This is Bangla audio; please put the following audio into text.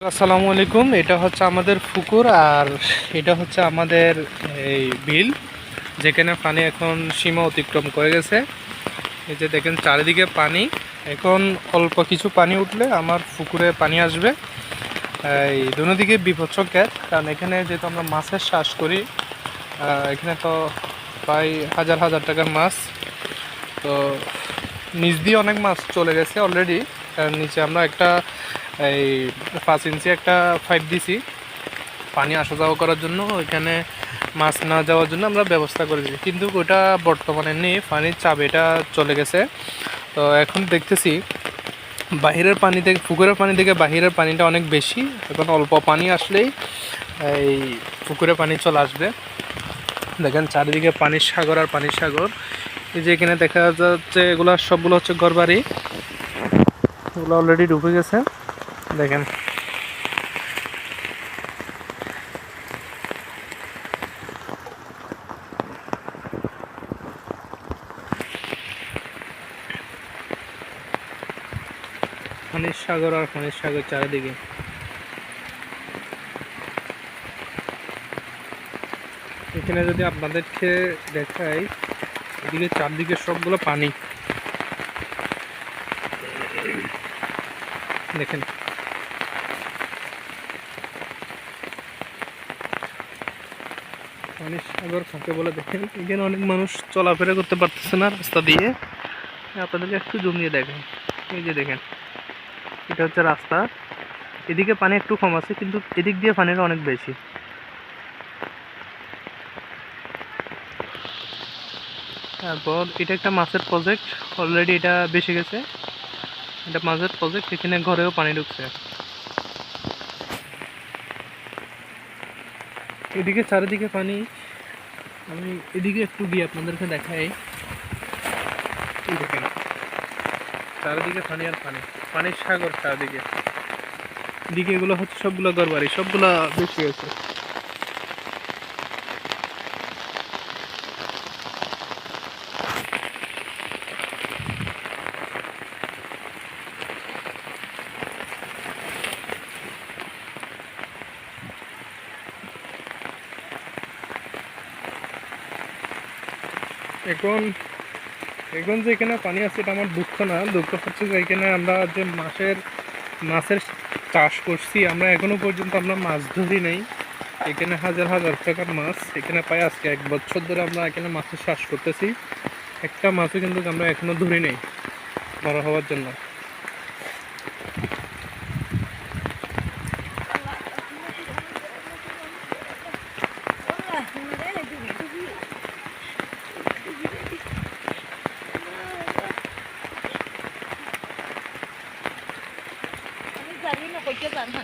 আসসালামু আলাইকুম। এটা হচ্ছে আমাদের পুকুর আর এটা হচ্ছে আমাদের এই বিল, যেখানে পানি এখন সীমা অতিক্রম করে গেছে। এই যে দেখেন চারিদিকে পানি। এখন অল্প কিছু পানি উঠলে আমার পুকুরে পানি আসবে। এই দুদিকে বিপজ্জনক গ্যাস, কারণ এখানে যেহেতু আমরা মাছের চাষ করি, এখানে তো প্রায় হাজার হাজার টাকার মাছ। তো নিচ দিয়ে অনেক মাছ চলে গেছে অলরেডি। নিচে আমরা একটা এই 5 ইঞ্চি একটা পাইপ দিছি পানি আসা যাওয়া করার জন্য, ওইখানে মাছ না যাওয়ার জন্য আমরা ব্যবস্থা করে দিয়েছি, কিন্তু ওটা বর্তমানে নেই, পানির চাপ এটা চলে গেছে। তো এখন দেখতেছি বাহিরের পানি থেকে, পুকুরের পানি থেকে বাহিরের পানিটা অনেক বেশি। এখন অল্প পানি আসলেই এই পুকুরে পানি চলে আসবে। দেখেন চারিদিকে পানির সাগর আর পানির সাগর। এই যে এখানে দেখা যাচ্ছে এগুলো সবগুলো হচ্ছে ঘরবাড়ি, এগুলো অলরেডি ডুবে গেছে। দেখেন পানির সাগর আর পানির সাগর চারিদিকে। এখানে যদি আপনাদেরকে দেখাই, এদিকে চারদিকে সবগুলো পানি। দেখেন পানির সাগর কাকে বলে। দেখেন এখানে অনেক মানুষ চলাফেরা করতে পারতেছে না রাস্তা দিয়ে। আপনাদেরকে একটু জুম দিয়ে দেখেন, এই যে দেখেন এটা হচ্ছে রাস্তা। এদিকে পানি একটু কম আছে, কিন্তু এদিক দিয়ে পানিটা অনেক বেশি। তারপর এটা একটা মাছের প্রজেক্ট, অলরেডি এটা বেশি গেছে। এটা মাছের প্রজেক্ট, এখানে ঘরেও পানি ঢুকছে। এদিকে চারিদিকে পানি। আমি এদিকে একটু গিয়ে আপনাদেরকে দেখাই। এই দেখেন চারিদিকে পানি আর পানি, পানির সাগর চারিদিকে। এদিকে এগুলো হচ্ছে সবগুলো ঘরবাড়ি, সবগুলা বেশি গেছে। এখন এখন যে এখানে পানি আছে এটা আমার দুঃখ না, দুঃখ হচ্ছে যে এখানে আমরা যে মাছের চাষ করছি, আমরা এখনো পর্যন্ত আমরা মাছ ধরি নাই। এখানে হাজার হাজার টাকার মাছ এখানে পাই। আজকে 1 বছর ধরে আমরা এখানে মাছের চাষ করতেছি, একটা মাছও কিন্তু আমরা এখনো ধরি নাই বড় হওয়ার জন্য। আমি জানি না কইতে জানা